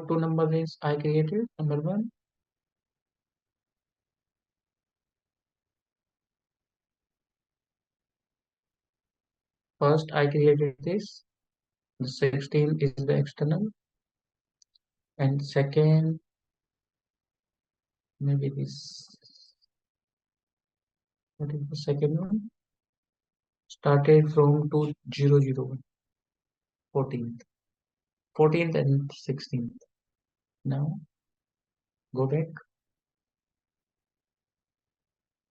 What two number range I created? Number one, first I created this. The 16 is the external, and second, maybe this. What is the second one? Started from 2001, 14th, 14th and 16th. Now go back,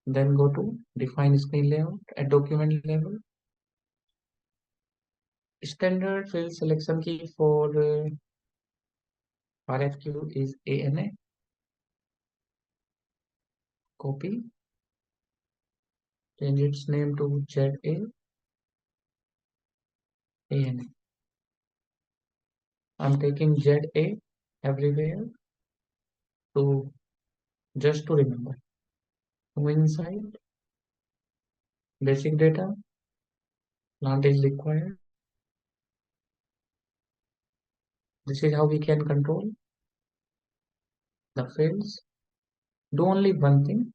then go to define screen layout at document level. Standard field selection key for RFQ is ANA. Copy, change its name to ZA ANA. I'm taking ZA everywhere to just to remember. Go inside, basic data, plant is required. This is how we can control the fields. Do only one thing,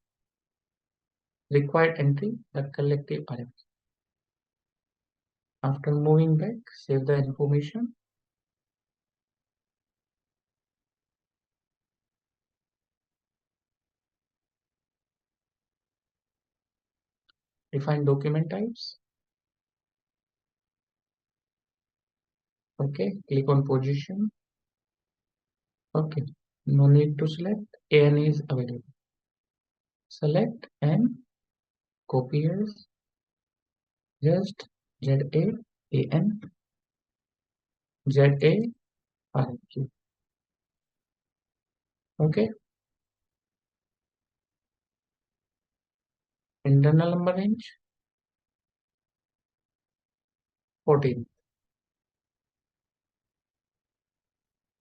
required entry, the collective RFQ. After moving back, save the information. Define document types. Okay, click on position. Okay, no need to select. AN is available. Select and copy as just ZA AN ZA RFQ. Okay, internal number range 14.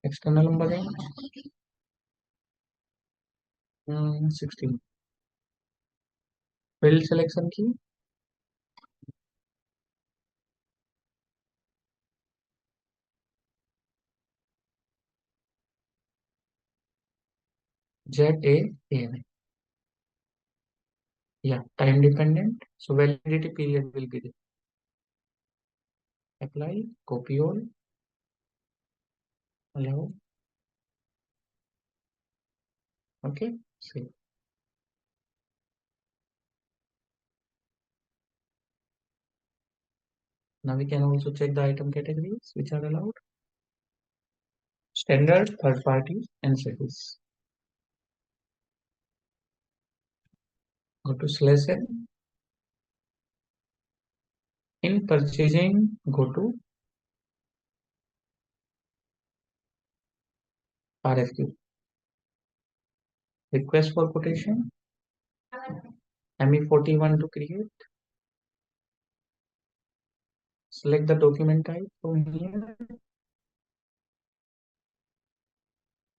External number range 16. Field selection key ZA AN. Yeah, time dependent. So validity period will be there. Apply, copy all, allow. Okay, save. Now we can also check the item categories which are allowed. Standard, third party, and service. Go to /n. In purchasing, go to RFQ. Request for quotation. ME41 to create. Select the document type from here.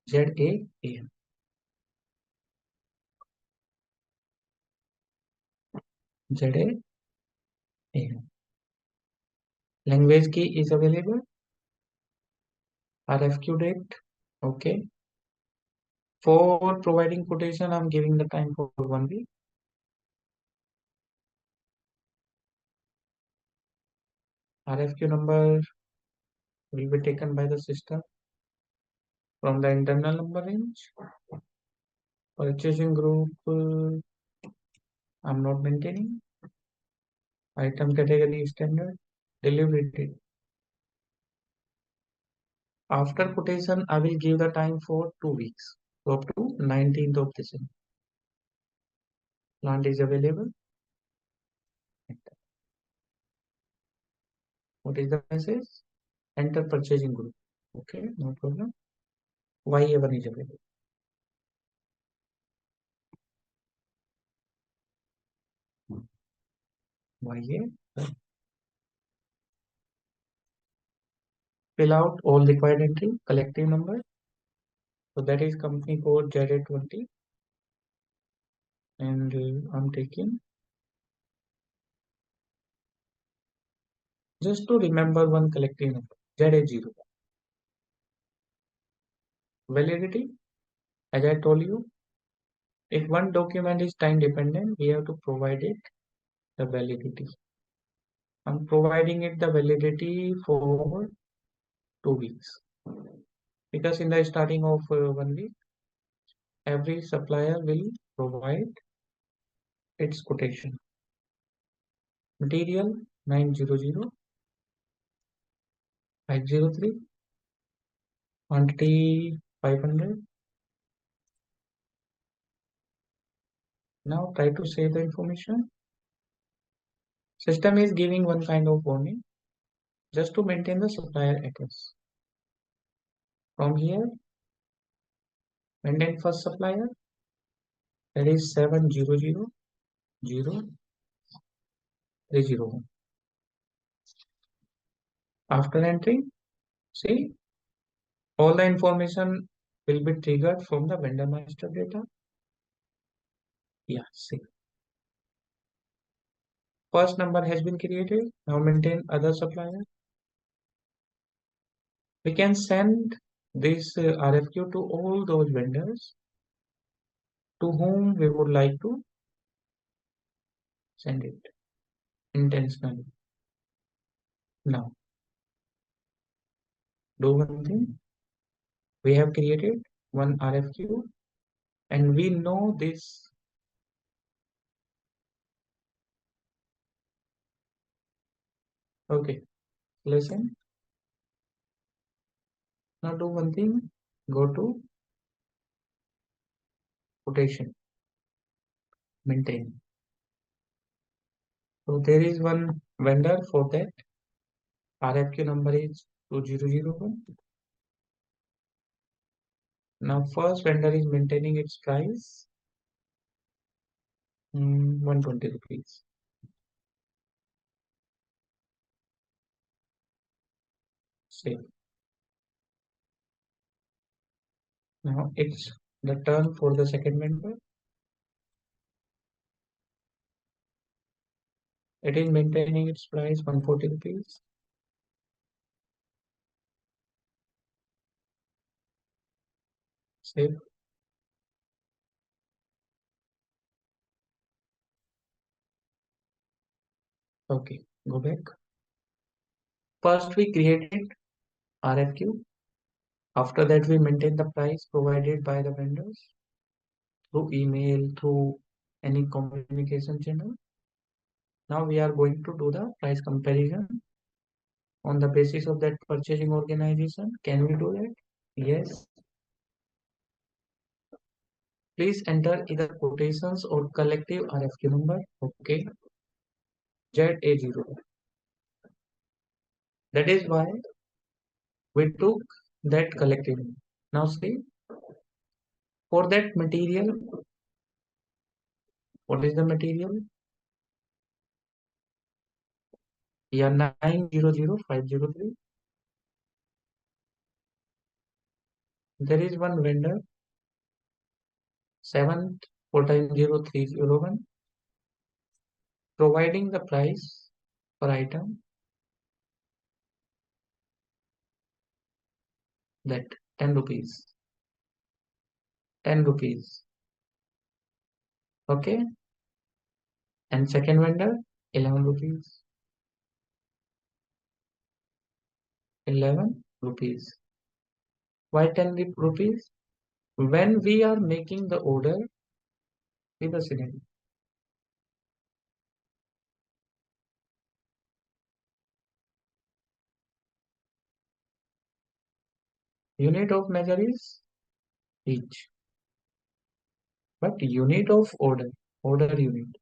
ZAAN. ZAAN. Language key is available. RFQ date. Okay. For providing quotation, I'm giving the time for 1 week. RFQ number will be taken by the system from the internal number range. Purchasing group, I'm not maintaining. Item category standard. Delivery date. After quotation, I will give the time for 2 weeks. So up to 19th of December. Plant is available. What is the message? Enter purchasing group. Okay, no problem. YA1 is available. YA. Fill out all required entry, collective number. So that is company code ZA20. And I'm taking just to remember one collective number, ZA0. Validity, as I told you, if one document is time dependent, we have to provide it the validity. I'm providing it the validity for 2 weeks because in the starting of 1 week, every supplier will provide its quotation. Material 900 503, quantity 500. Now try to save the information. System is giving one kind of warning just to maintain the supplier address. From here, maintain first supplier, that is 7000301. After entering, see, all the information will be triggered from the vendor master data. Yeah, see. First number has been created. Now maintain other supplier. We can send this RFQ to all those vendors to whom we would like to send it intentionally. Now, do one thing. We have created one RFQ and we know this. Okay, listen. Now do one thing. Go to quotation, maintain. So there is one vendor for that. RFQ number is 2001. Now first vendor is maintaining its price 120 rupees. Save. Now it's the turn for the second vendor. It is maintaining its price 140 rupees. Save. Okay, go back. First we created RFQ. After that we maintain the price provided by the vendors through email, through any communication channel. Now we are going to do the price comparison on the basis of that purchasing organization. Can we do that? Yes. Please enter either quotations or collective RFQ number. Okay. ZA0. That is why we took that collective. Now see, for that material, what is the material? Yeah, 900503. There is one vendor 7490301 providing the price per item that 10 rupees. 10 rupees. Okay. And second vendor 11 rupees. 11 rupees. Why 10 rupees? When we are making the order with the scenario, unit of measure is each, but unit of order unit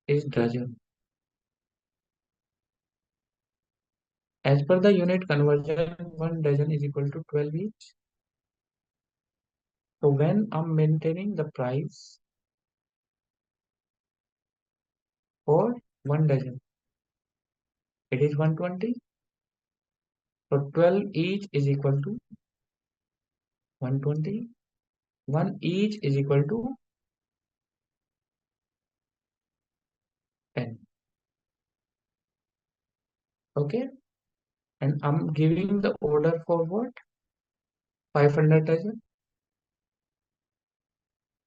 is dozen. As per the unit conversion, 1 dozen is equal to 12 each. So when I'm maintaining the price for 1 dozen, it is 120. So 12 each is equal to 120. 1 each is equal to 10. Okay. And I'm giving the order for what? 500 dozen,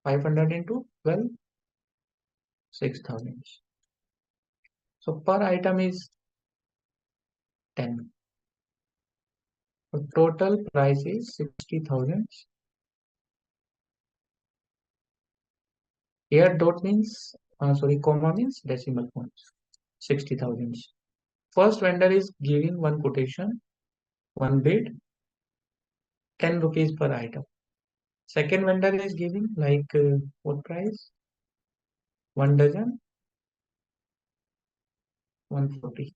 500 into 12, 6,000. So per item is 10. So total price is 60,000. Here dot means, comma means decimal points. 60,000. First vendor is giving one quotation, one bid, 10 rupees per item. Second vendor is giving like what price? 1 dozen, 140.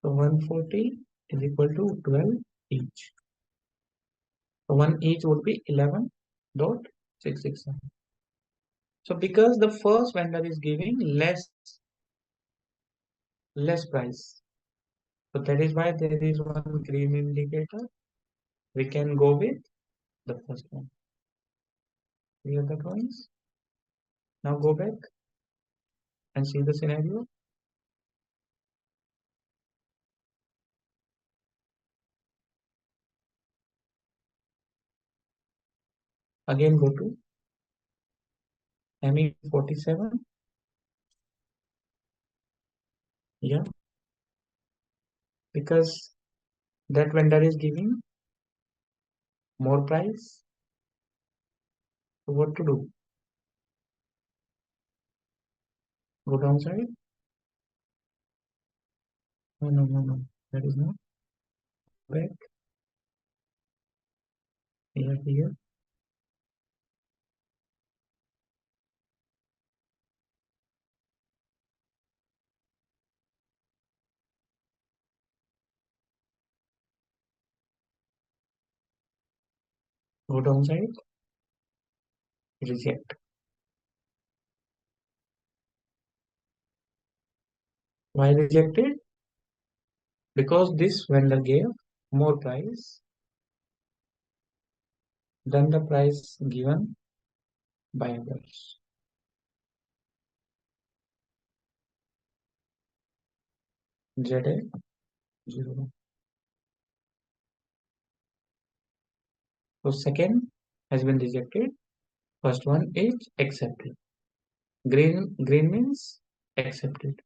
So 140 is equal to 12 each. So one each would be 11.667. So because the first vendor is giving less price, so that is why there is one green indicator. We can go with the first one. Clear the points. Now go back and see the scenario. Again go to ME47. Yeah, because that vendor is giving more price. So what to do? Go downside? No, no, no, no. That is not. Back here. Go downside. Reject. Why rejected? Because this vendor gave more price than the price given by others. ZA 0. So second has been rejected. First one is accepted. Green means accepted.